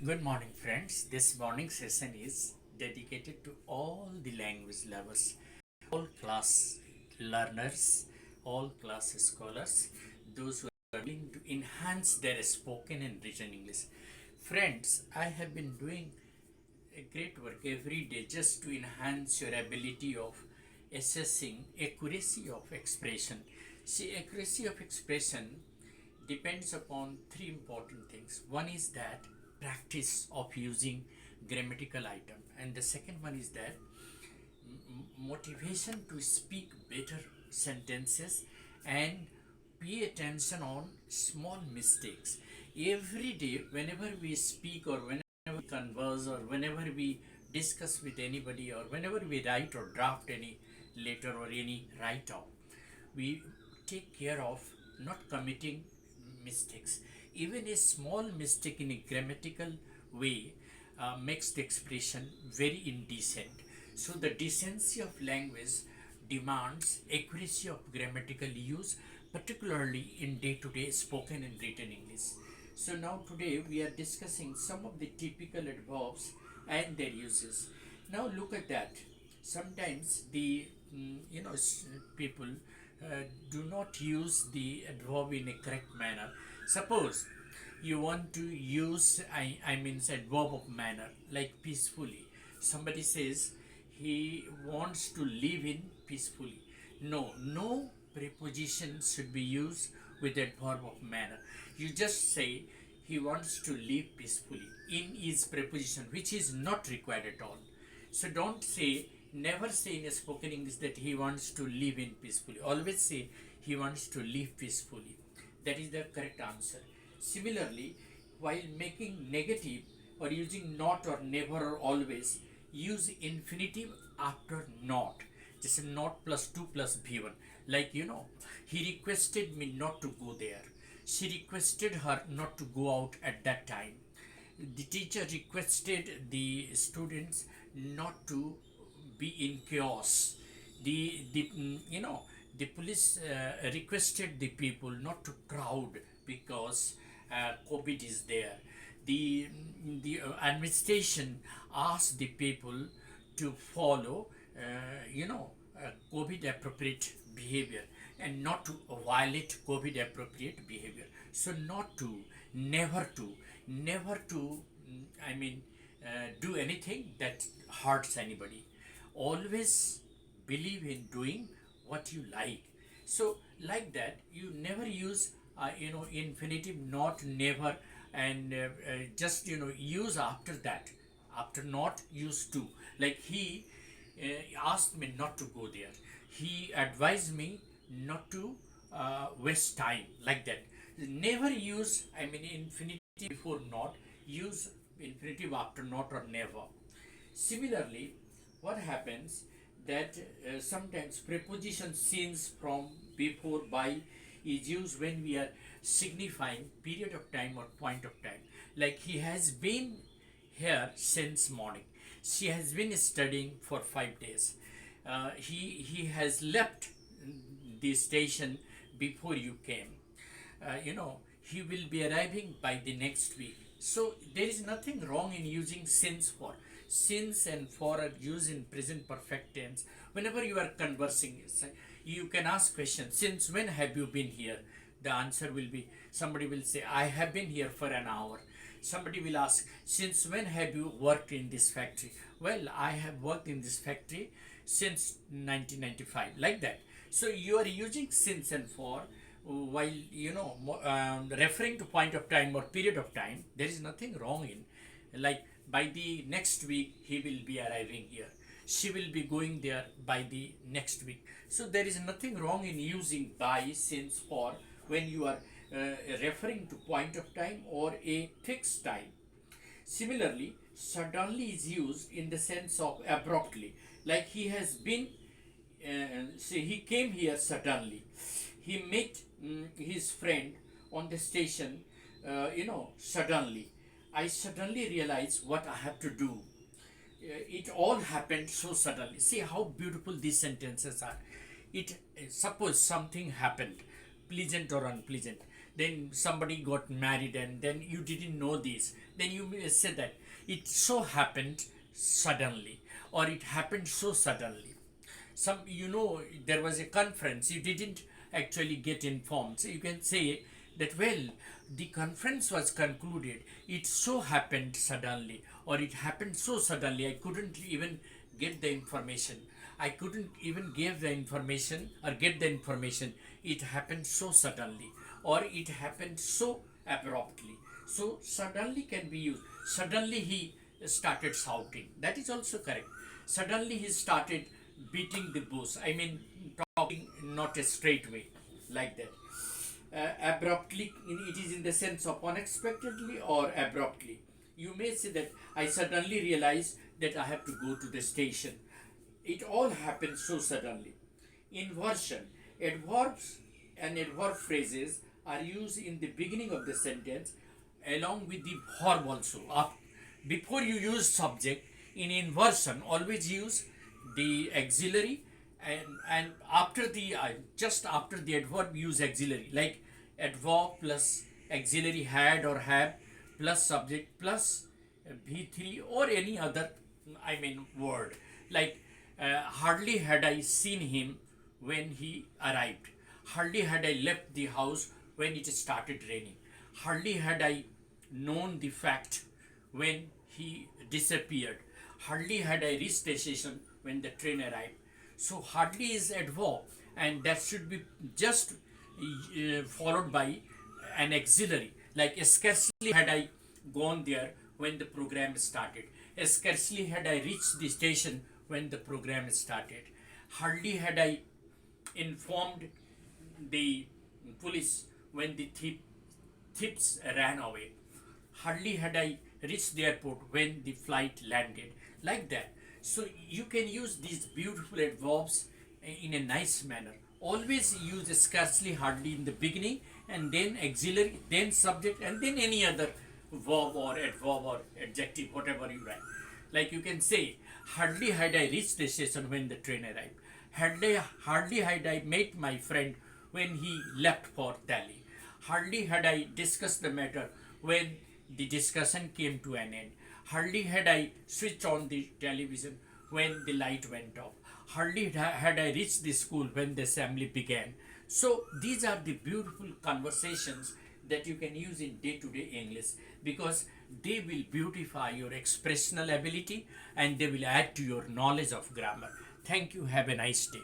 Good morning, friends. This morning session is dedicated to all the language lovers, all class learners, all class scholars, those who are willing to enhance their spoken and written English. Friends, I have been doing a great work every day just to enhance your ability of assessing accuracy of expression. See, accuracy of expression depends upon three important things. One is that practice of using grammatical item, and the second one is that motivation to speak better sentences and pay attention on small mistakes. Every day, whenever we speak or whenever we converse or whenever we discuss with anybody or whenever we write or draft any letter or any write up, we take care of not committing mistakes. Even a small mistake in a grammatical way makes the expression very indecent. So, the decency of language demands accuracy of grammatical use, particularly in day to day spoken and written English. So, now today we are discussing some of the typical adverbs and their uses. Now, look at that. Sometimes the people do not use the adverb in a correct manner. Suppose you want to use I mean adverb of manner like peacefully. Somebody says he wants to live in peacefully. No preposition should be used with adverb of manner. You just say he wants to live peacefully. In is preposition which is not required at all. So don't say, never say in a spoken English that he wants to live in peacefully. Always say he wants to live peacefully. That is the correct answer. Similarly, while making negative or using not or never or always, use infinitive after not. Just not plus 2 plus v1. Like, he requested me not to go there. She requested her not to go out at that time. The teacher requested the students not to be in chaos. The police requested the people not to crowd because COVID is there. The administration asked the people to follow COVID appropriate behavior and not to violate COVID appropriate behavior. So not to, never to, never to do anything that hurts anybody. Always believe in doing what you like. So like that, you never use infinitive, not, never, and just use after that. After not, use to. Like he asked me not to go there. He advised me not to waste time, like that. Never use infinitive before not. Use infinitive after not or never. Similarly, what happens that sometimes preposition since, from, before, by is used when we are signifying period of time or point of time. Like he has been here since morning. She has been studying for 5 days. He has left the station before you came. He will be arriving by the next week. So there is nothing wrong in using since for. Since and for are used in present perfect tense. Whenever you are conversing, you can ask questions. Since when have you been here? The answer will be, somebody will say, I have been here for an hour. Somebody will ask, since when have you worked in this factory? Well, I have worked in this factory since 1995, like that. So you are using since and for while referring to point of time or period of time. There is nothing wrong in, like, by the next week he will be arriving here, she will be going there by the next week. So there is nothing wrong in using by, since, for when you are referring to point of time or a fixed time. Similarly, suddenly is used in the sense of abruptly. Like he has been, say he came here suddenly. He met his friend on the station, suddenly. I suddenly realized what I have to do. It all happened so suddenly. See how beautiful these sentences are. Suppose something happened, pleasant or unpleasant. then somebody got married, and then you didn't know this, then you may say that it so happened suddenly, or it happened so suddenly. Some, there was a conference, you didn't actually get informed, so you can say that, well, the conference was concluded, it so happened suddenly, or it happened so suddenly, I couldn't even get the information, I couldn't even give the information or get the information, it happened so suddenly, or it happened so abruptly. So suddenly can be used. Suddenly he started shouting, that is also correct. Suddenly he started beating the bush, I mean talking not a straight way, like that. Abruptly, it is in the sense of unexpectedly or abruptly. You may say that I suddenly realized that I have to go to the station. It all happens so suddenly. Inversion. Adverbs and adverb phrases are used in the beginning of the sentence along with the verb also. Before you use subject, in inversion, always use the auxiliary, and after the just after the adverb, use auxiliary, like adverb plus auxiliary had or have plus subject plus v3 or any other, I mean, word, like hardly had I seen him when he arrived, hardly had I left the house when it started raining, hardly had I known the fact when he disappeared, hardly had I reached the station when the train arrived. So hardly is adverb, and that should be just followed by an auxiliary, like scarcely had I gone there when the program started, scarcely had I reached the station when the program started, hardly had I informed the police when the thieves ran away, hardly had I reached the airport when the flight landed, like that. So you can use these beautiful adverbs in a nice manner. Always use scarcely, hardly in the beginning, and then auxiliary, then subject, and then any other verb or adverb or adjective, whatever you write. Like you can say, hardly had I reached the station when the train arrived. Hardly had I met my friend when he left for Delhi. Hardly had I discussed the matter when the discussion came to an end. Hardly had I switched on the television when the light went off. Hardly had I reached the school when the assembly began. So these are the beautiful conversations that you can use in day-to-day English, because they will beautify your expressional ability and they will add to your knowledge of grammar. Thank you. Have a nice day.